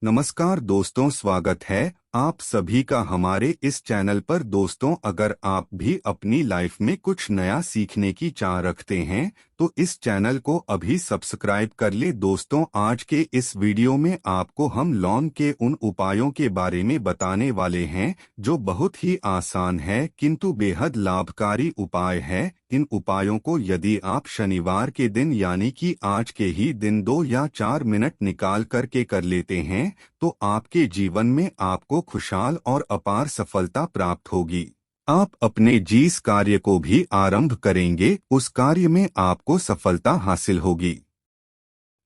नमस्कार दोस्तों, स्वागत है आप सभी का हमारे इस चैनल पर। दोस्तों, अगर आप भी अपनी लाइफ में कुछ नया सीखने की चाह रखते हैं तो इस चैनल को अभी सब्सक्राइब कर ले। दोस्तों, आज के इस वीडियो में आपको हम लॉन के उन उपायों के बारे में बताने वाले हैं जो बहुत ही आसान है किंतु बेहद लाभकारी उपाय है। इन उपायों को यदि आप शनिवार के दिन यानी कि आज के ही दिन 2 या 4 मिनट निकाल करके कर लेते हैं तो आपके जीवन में आपको खुशहाल और अपार सफलता प्राप्त होगी। आप अपने जिस कार्य को भी आरंभ करेंगे उस कार्य में आपको सफलता हासिल होगी।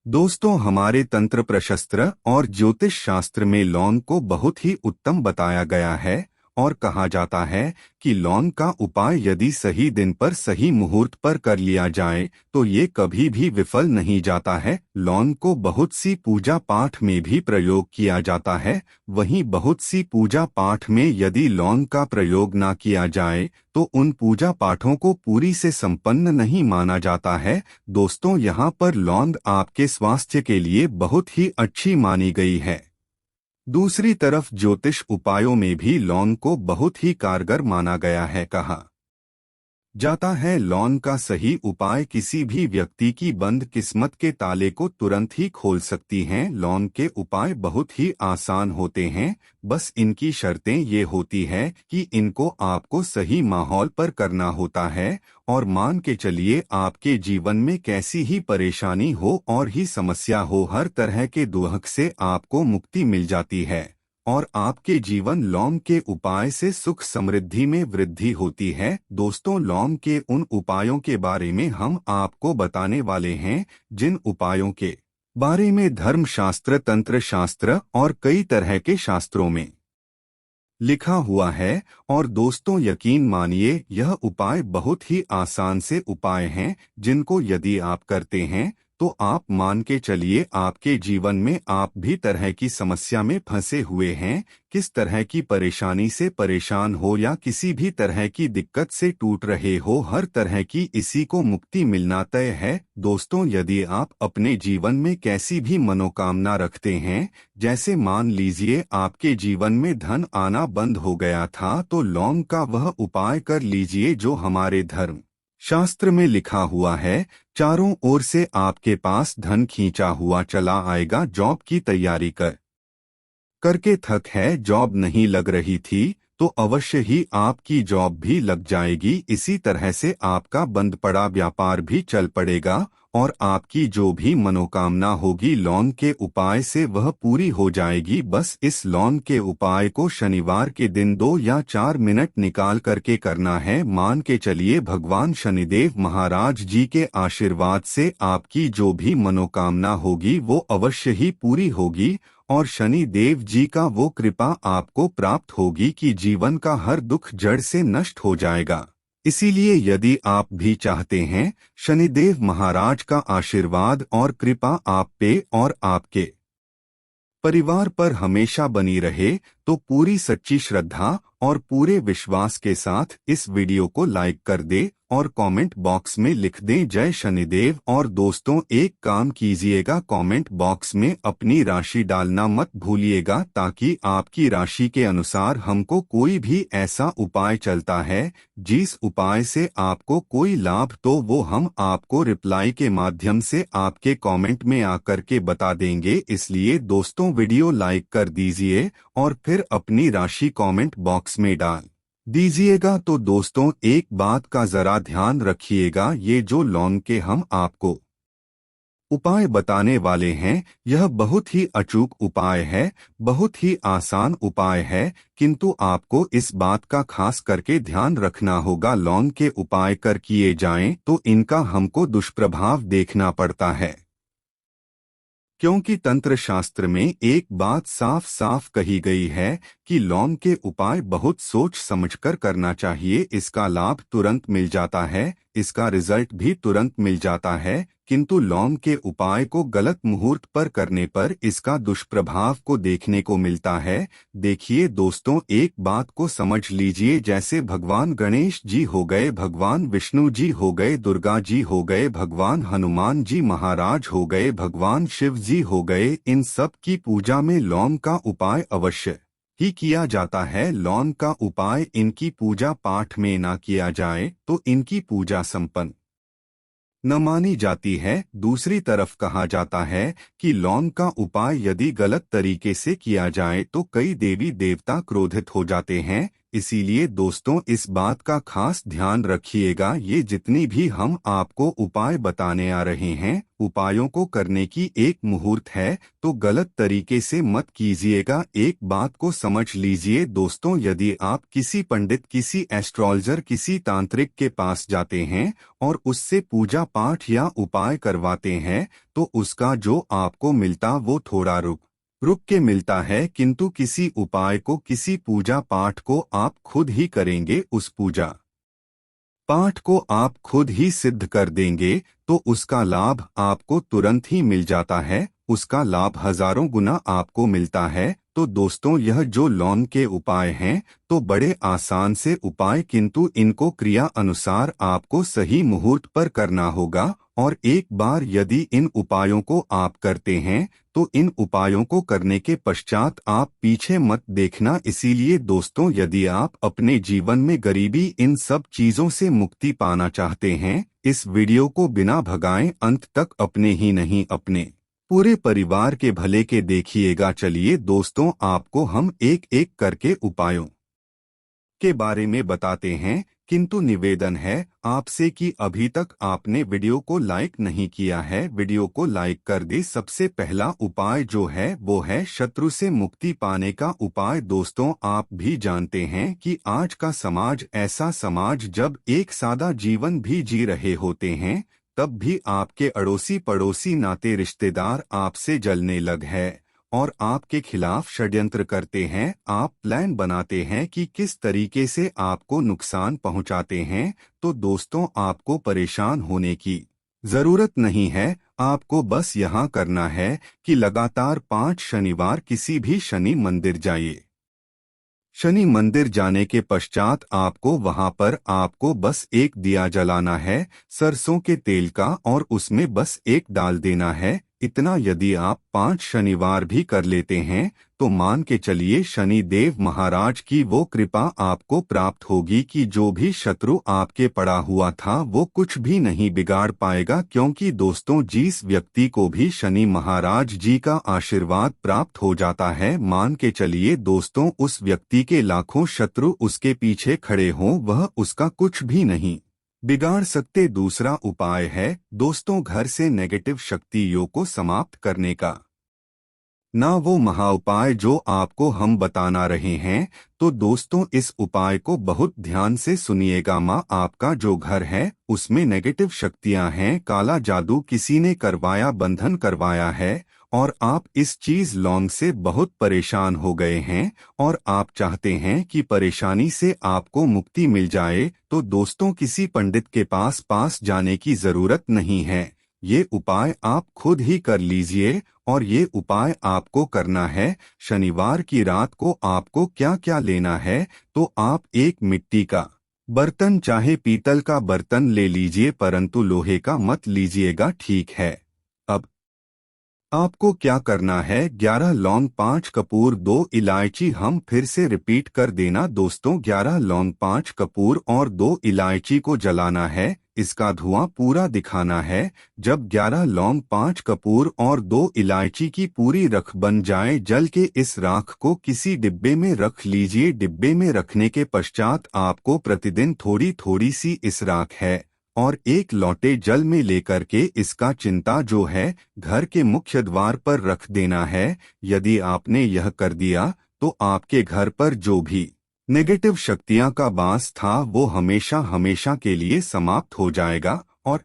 दोस्तों, हमारे तंत्र प्रशस्त्र और ज्योतिष शास्त्र में लॉन को बहुत ही उत्तम बताया गया है और कहा जाता है कि लॉन का उपाय यदि सही दिन पर सही मुहूर्त पर कर लिया जाए तो ये कभी भी विफल नहीं जाता है। लॉन को बहुत सी पूजा पाठ में भी प्रयोग किया जाता है। वहीं बहुत सी पूजा पाठ में यदि लॉन का प्रयोग ना किया जाए तो उन पूजा पाठों को पूरी से संपन्न नहीं माना जाता है। दोस्तों, यहाँ पर लौंग आपके स्वास्थ्य के लिए बहुत ही अच्छी मानी गई है। दूसरी तरफ ज्योतिष उपायों में भी लौंग को बहुत ही कारगर माना गया है। कहा जाता है लौंग का सही उपाय किसी भी व्यक्ति की बंद किस्मत के ताले को तुरंत ही खोल सकती हैं। लौंग के उपाय बहुत ही आसान होते हैं, बस इनकी शर्तें ये होती है कि इनको आपको सही माहौल पर करना होता है। और मान के चलिए आपके जीवन में कैसी ही परेशानी हो और ही समस्या हो, हर तरह के दुख से आपको मुक्ति मिल जाती है और आपके जीवन लौंग के उपाय से सुख समृद्धि में वृद्धि होती है। दोस्तों, लौंग के उन उपायों के बारे में हम आपको बताने वाले हैं जिन उपायों के बारे में धर्मशास्त्र, तंत्र शास्त्र और कई तरह के शास्त्रों में लिखा हुआ है। और दोस्तों, यकीन मानिए यह उपाय बहुत ही आसान से उपाय हैं जिनको यदि आप करते हैं तो आप मान के चलिए आपके जीवन में आप भी तरह की समस्या में फंसे हुए हैं, किस तरह की परेशानी से परेशान हो या किसी भी तरह की दिक्कत से टूट रहे हो, हर तरह की इसी को मुक्ति मिलना तय है। दोस्तों, यदि आप अपने जीवन में कैसी भी मनोकामना रखते हैं, जैसे मान लीजिए आपके जीवन में धन आना बंद हो गया था, तो लौंग का वह उपाय कर लीजिए जो हमारे धर्म शास्त्र में लिखा हुआ है। चारों ओर से आपके पास धन खींचा हुआ चला आएगा। जॉब की तैयारी करके थक है, जॉब नहीं लग रही थी तो अवश्य ही आपकी जॉब भी लग जाएगी। इसी तरह से आपका बंद पड़ा व्यापार भी चल पड़ेगा और आपकी जो भी मनोकामना होगी लौंग के उपाय से वह पूरी हो जाएगी। बस इस लौंग के उपाय को शनिवार के दिन 2 या 4 मिनट निकाल करके करना है। मान के चलिए भगवान शनिदेव महाराज जी के आशीर्वाद से आपकी जो भी मनोकामना होगी वो अवश्य ही पूरी होगी और शनि देव जी का वो कृपा आपको प्राप्त होगी कि जीवन का हर दुख जड़ से नष्ट हो जाएगा। इसीलिए यदि आप भी चाहते हैं शनिदेव महाराज का आशीर्वाद और कृपा आप पे और आपके परिवार पर हमेशा बनी रहे तो पूरी सच्ची श्रद्धा और पूरे विश्वास के साथ इस वीडियो को लाइक कर दे और कमेंट बॉक्स में लिख दें जय शनिदेव। और दोस्तों, एक काम कीजिएगा, कमेंट बॉक्स में अपनी राशि डालना मत भूलिएगा ताकि आपकी राशि के अनुसार हमको कोई भी ऐसा उपाय चलता है जिस उपाय से आपको कोई लाभ तो वो हम आपको रिप्लाई के माध्यम से आपके कमेंट में आकर के बता देंगे। इसलिए दोस्तों, वीडियो लाइक कर दीजिए और फिर अपनी राशि कमेंट बॉक्स में डाल दीजिएगा। तो दोस्तों, एक बात का जरा ध्यान रखिएगा, ये जो लौंग के हम आपको उपाय बताने वाले हैं यह बहुत ही अचूक उपाय है, बहुत ही आसान उपाय है, किंतु आपको इस बात का खास करके ध्यान रखना होगा लौंग के उपाय कर किए जाएं तो इनका हमको दुष्प्रभाव देखना पड़ता है। क्योंकि तंत्र शास्त्र में एक बात साफ साफ कही गई है कि लौंग के उपाय बहुत सोच समझकर करना चाहिए, इसका लाभ तुरंत मिल जाता है। इसका रिजल्ट भी तुरंत मिल जाता है, किंतु लौंग के उपाय को गलत मुहूर्त पर करने पर इसका दुष्प्रभाव को देखने को मिलता है। देखिए दोस्तों, एक बात को समझ लीजिए, जैसे भगवान गणेश जी हो गए, भगवान विष्णु जी हो गए, दुर्गा जी हो गए, भगवान हनुमान जी महाराज हो गए, भगवान शिव जी हो गए, इन सब की पूजा में लौंग का उपाय अवश्य ही किया जाता है। लौंग का उपाय इनकी पूजा पाठ में ना किया जाए तो इनकी पूजा संपन्न न मानी जाती है। दूसरी तरफ कहा जाता है कि लौंग का उपाय यदि गलत तरीके से किया जाए तो कई देवी देवता क्रोधित हो जाते हैं। इसीलिए दोस्तों, इस बात का खास ध्यान रखिएगा, ये जितनी भी हम आपको उपाय बताने आ रहे हैं, उपायों को करने की एक मुहूर्त है, तो गलत तरीके से मत कीजिएगा। एक बात को समझ लीजिए दोस्तों, यदि आप किसी पंडित, किसी एस्ट्रोलॉजर, किसी तांत्रिक के पास जाते हैं और उससे पूजा पाठ या उपाय करवाते हैं, तो उसका जो आपको मिलता वो थोड़ा रुक के मिलता है, किंतु किसी उपाय को, किसी पूजा पाठ को आप खुद ही करेंगे, उस पूजा पाठ को आप खुद ही सिद्ध कर देंगे, तो उसका लाभ आपको तुरंत ही मिल जाता है, उसका लाभ हजारों गुना आपको मिलता है। तो दोस्तों, यह जो लौंग के उपाय हैं तो बड़े आसान से उपाय, किंतु इनको क्रिया अनुसार आपको सही मुहूर्त पर करना होगा। और एक बार यदि इन उपायों को आप करते हैं तो इन उपायों को करने के पश्चात आप पीछे मत देखना। इसीलिए दोस्तों, यदि आप अपने जीवन में गरीबी, इन सब चीजों से मुक्ति पाना चाहते हैं, इस वीडियो को बिना भगाए अंत तक अपने ही नहीं, अपने पूरे परिवार के भले के देखिएगा। चलिए दोस्तों, आपको हम एक एक करके उपायों के बारे में बताते हैं, किंतु निवेदन है आपसे कि अभी तक आपने वीडियो को लाइक नहीं किया है, वीडियो को लाइक कर दे। सबसे पहला उपाय जो है वो है शत्रु से मुक्ति पाने का उपाय। दोस्तों, आप भी जानते हैं कि आज का समाज ऐसा समाज, जब एक सादा जीवन भी जी रहे होते हैं, तब भी आपके अड़ोसी पड़ोसी नाते रिश्तेदार आपसे जलने लग है और आपके खिलाफ षड्यंत्र करते हैं। आप प्लान बनाते हैं कि किस तरीके से आपको नुकसान पहुंचाते हैं। तो दोस्तों, आपको परेशान होने की जरूरत नहीं है। आपको बस यहाँ करना है कि लगातार 5 शनिवार किसी भी शनि मंदिर जाइए। शनि मंदिर जाने के पश्चात आपको वहां पर आपको बस एक दिया जलाना है सरसों के तेल का, और उसमें बस एक डाल देना है। इतना यदि आप 5 शनिवार भी कर लेते हैं तो मान के चलिए शनि देव महाराज की वो कृपा आपको प्राप्त होगी कि जो भी शत्रु आपके पड़ा हुआ था वो कुछ भी नहीं बिगाड़ पाएगा। क्योंकि दोस्तों, जिस व्यक्ति को भी शनि महाराज जी का आशीर्वाद प्राप्त हो जाता है, मान के चलिए दोस्तों, उस व्यक्ति के लाखों शत्रु उसके पीछे खड़े हों, वह उसका कुछ भी नहीं बिगाड़ सकते। दूसरा उपाय है दोस्तों, घर से नेगेटिव शक्तियों को समाप्त करने का ना वो महाउपाय जो आपको हम बताना रहे हैं। तो दोस्तों, इस उपाय को बहुत ध्यान से सुनिएगा। माँ, आपका जो घर है उसमें नेगेटिव शक्तियां हैं, काला जादू किसी ने करवाया, बंधन करवाया है, और आप इस चीज लौंग से बहुत परेशान हो गए हैं और आप चाहते हैं कि परेशानी से आपको मुक्ति मिल जाए। तो दोस्तों, किसी पंडित के पास जाने की जरूरत नहीं है, ये उपाय आप खुद ही कर लीजिए। और ये उपाय आपको करना है शनिवार की रात को। आपको क्या क्या लेना है, तो आप एक मिट्टी का बर्तन, चाहे पीतल का बर्तन ले लीजिए, परंतु लोहे का मत लीजिएगा, ठीक है। अब आपको क्या करना है, 11 लौंग, 5 कपूर, 2 इलायची। हम फिर से रिपीट कर देना दोस्तों, 11 लौंग, 5 कपूर और 2 इलायची को जलाना है, इसका धुआं पूरा दिखाना है। जब 11 लौंग, 5 कपूर और 2 इलायची की पूरी रख बन जाए, जल के इस राख को किसी डिब्बे में रख लीजिए। डिब्बे में रखने के पश्चात आपको प्रतिदिन थोड़ी थोड़ी सी इस राख है और एक लोटे जल में लेकर के इसका चिंता जो है घर के मुख्य द्वार पर रख देना है। यदि आपने यह कर दिया तो आपके घर पर जो भी नेगेटिव शक्तियां का वास था वो हमेशा हमेशा के लिए समाप्त हो जाएगा। और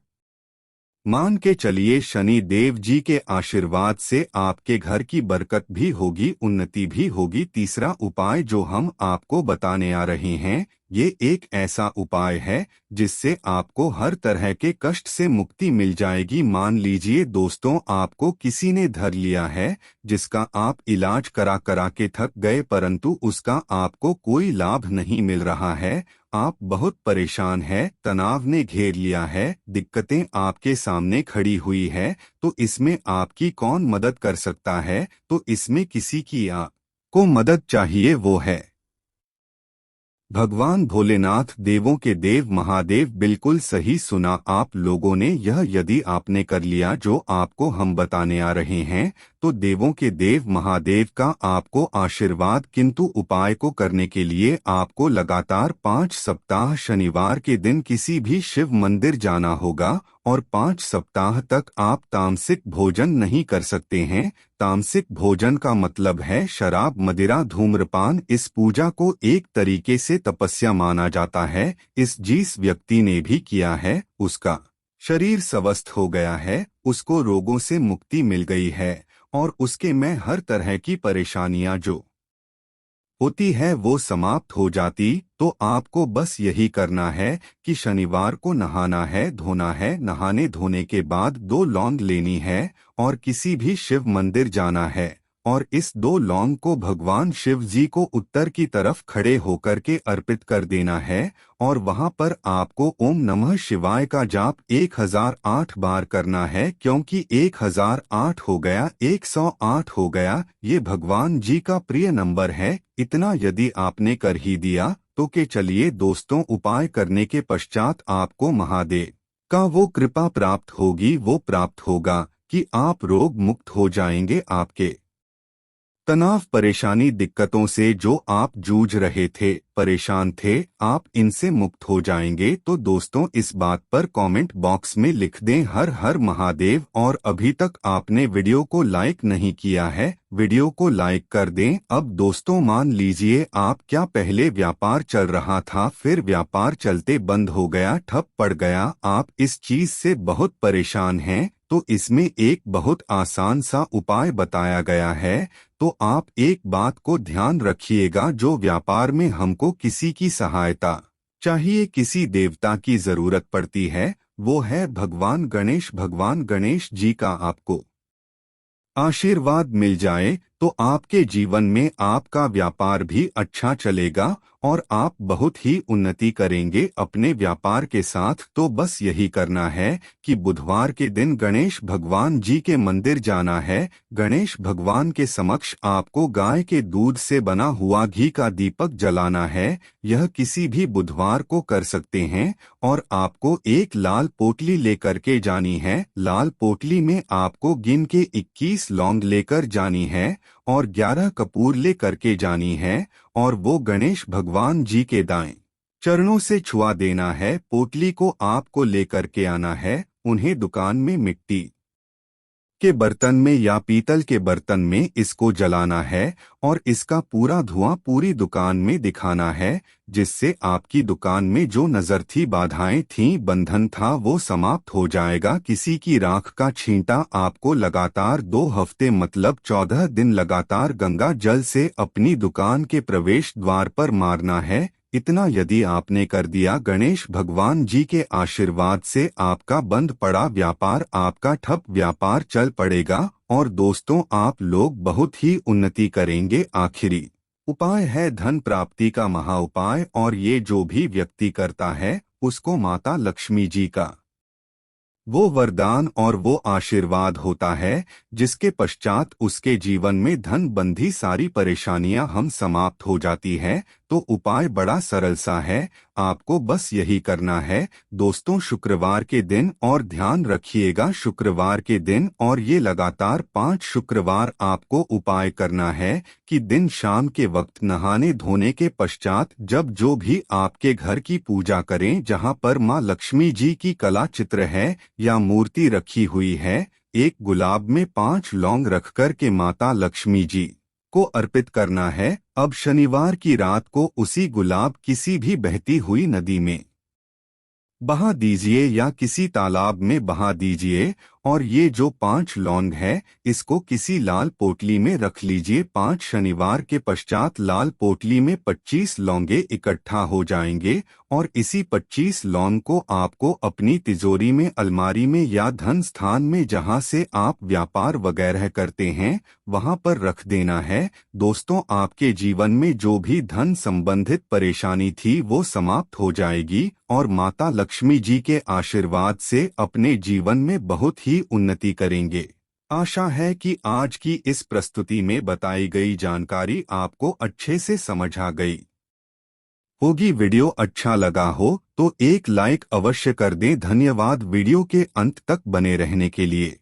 मान के चलिए शनि देव जी के आशीर्वाद से आपके घर की बरकत भी होगी, उन्नति भी होगी। तीसरा उपाय जो हम आपको बताने आ रहे हैं, ये एक ऐसा उपाय है जिससे आपको हर तरह के कष्ट से मुक्ति मिल जाएगी। मान लीजिए दोस्तों, आपको किसी ने धर लिया है जिसका आप इलाज करा करा के थक गए, परंतु उसका आपको कोई लाभ नहीं मिल रहा है। आप बहुत परेशान हैं, तनाव ने घेर लिया है, दिक्कतें आपके सामने खड़ी हुई है, तो इसमें आपकी कौन मदद कर सकता है? तो इसमें किसी की आपको मदद चाहिए, वो है भगवान भोलेनाथ, देवों के देव महादेव। बिल्कुल सही सुना आप लोगों ने। यह यदि आपने कर लिया जो आपको हम बताने आ रहे हैं, तो देवों के देव महादेव का आपको आशीर्वाद। किंतु उपाय को करने के लिए आपको लगातार 5 सप्ताह शनिवार के दिन किसी भी शिव मंदिर जाना होगा और 5 सप्ताह तक आप तामसिक भोजन नहीं कर सकते हैं। तामसिक भोजन का मतलब है शराब, मदिरा, धूम्रपान। इस पूजा को एक तरीके से तपस्या माना जाता है। जिस व्यक्ति ने भी किया है उसका शरीर स्वस्थ हो गया है, उसको रोगों से मुक्ति मिल गई है और उसके में हर तरह की परेशानियां जो होती है वो समाप्त हो जाती। तो आपको बस यही करना है कि शनिवार को नहाना है, धोना है। नहाने धोने के बाद 2 लौंग लेनी है और किसी भी शिव मंदिर जाना है और इस 2 लौंग को भगवान शिव जी को उत्तर की तरफ खड़े होकर के अर्पित कर देना है और वहां पर आपको ओम नमः शिवाय का जाप 1008 बार करना है, क्योंकि 1008 हो गया, 108 हो गया, ये भगवान जी का प्रिय नंबर है। इतना यदि आपने कर ही दिया तो के चलिए दोस्तों, उपाय करने के पश्चात आपको महादेव का वो कृपा प्राप्त होगी, वो प्राप्त होगा कि आप रोग मुक्त हो जाएंगे। आपके तनाव, परेशानी, दिक्कतों से जो आप जूझ रहे थे, परेशान थे, आप इनसे मुक्त हो जाएंगे। तो दोस्तों, इस बात पर कमेंट बॉक्स में लिख दें हर हर महादेव। और अभी तक आपने वीडियो को लाइक नहीं किया है, वीडियो को लाइक कर दें। अब दोस्तों, मान लीजिए आप क्या पहले व्यापार चल रहा था, फिर व्यापार चलते बंद हो गया, ठप पड़ गया, आप इस चीज से बहुत परेशान हैं, तो इसमें एक बहुत आसान सा उपाय बताया गया है। तो आप एक बात को ध्यान रखिएगा, जो व्यापार में हमको किसी की सहायता चाहिए, किसी देवता की जरूरत पड़ती है, वो है भगवान गणेश। भगवान गणेश जी का आपको आशीर्वाद मिल जाए तो आपके जीवन में आपका व्यापार भी अच्छा चलेगा और आप बहुत ही उन्नति करेंगे अपने व्यापार के साथ। तो बस यही करना है कि बुधवार के दिन गणेश भगवान जी के मंदिर जाना है। गणेश भगवान के समक्ष आपको गाय के दूध से बना हुआ घी का दीपक जलाना है। यह किसी भी बुधवार को कर सकते हैं और आपको एक लाल पोटली लेकर के जानी है। लाल पोटली में आपको गिन के 21 लौंग लेकर जानी है और 11 कपूर ले करके जानी है और वो गणेश भगवान जी के दाएं चरणों से छुआ देना है। पोटली को आपको लेकर के आना है, उन्हें दुकान में मिट्टी के बर्तन में या पीतल के बर्तन में इसको जलाना है और इसका पूरा धुआं पूरी दुकान में दिखाना है, जिससे आपकी दुकान में जो नजर थी, बाधाएं थीं, बंधन था, वो समाप्त हो जाएगा। किसी की राख का छींटा आपको लगातार 2 हफ्ते मतलब 14 दिन लगातार गंगा जल से अपनी दुकान के प्रवेश द्वार पर मारना है। इतना यदि आपने कर दिया, गणेश भगवान जी के आशीर्वाद से आपका बंद पड़ा व्यापार, आपका ठप व्यापार चल पड़ेगा और दोस्तों, आप लोग बहुत ही उन्नति करेंगे। आखिरी उपाय है धन प्राप्ति का महा उपाय, और ये जो भी व्यक्ति करता है उसको माता लक्ष्मी जी का वो वरदान और वो आशीर्वाद होता है, जिसके पश्चात उसके जीवन में धन बंधी सारी परेशानियां हम समाप्त हो जाती है। तो उपाय बड़ा सरल सा है, आपको बस यही करना है दोस्तों, शुक्रवार के दिन। और ध्यान रखिएगा, शुक्रवार के दिन, और ये लगातार 5 शुक्रवार आपको उपाय करना है कि दिन शाम के वक्त नहाने धोने के पश्चात जब जो भी आपके घर की पूजा करें, जहां पर माँ लक्ष्मी जी की कला चित्र है या मूर्ति रखी हुई है, एक गुलाब में 5 लौंग रखकर के माता लक्ष्मी जी को अर्पित करना है। अब शनिवार की रात को उसी गुलाब किसी भी बहती हुई नदी में बहा दीजिए या किसी तालाब में बहा दीजिए। और ये जो 5 लौंग है, इसको किसी लाल पोटली में रख लीजिए। 5 शनिवार के पश्चात लाल पोटली में 25 लौंगे इकट्ठा हो जाएंगे और इसी 25 लौंग को आपको अपनी तिजोरी में, अलमारी में या धन स्थान में जहां से आप व्यापार वगैरह करते हैं वहां पर रख देना है। दोस्तों, आपके जीवन में जो भी धन संबंधित परेशानी थी वो समाप्त हो जाएगी और माता लक्ष्मी जी के आशीर्वाद से अपने जीवन में बहुत ही उन्नति करेंगे। आशा है कि आज की इस प्रस्तुति में बताई गई जानकारी आपको अच्छे से समझ आ गई होगी। वीडियो अच्छा लगा हो तो एक लाइक अवश्य कर दें। धन्यवाद वीडियो के अंत तक बने रहने के लिए।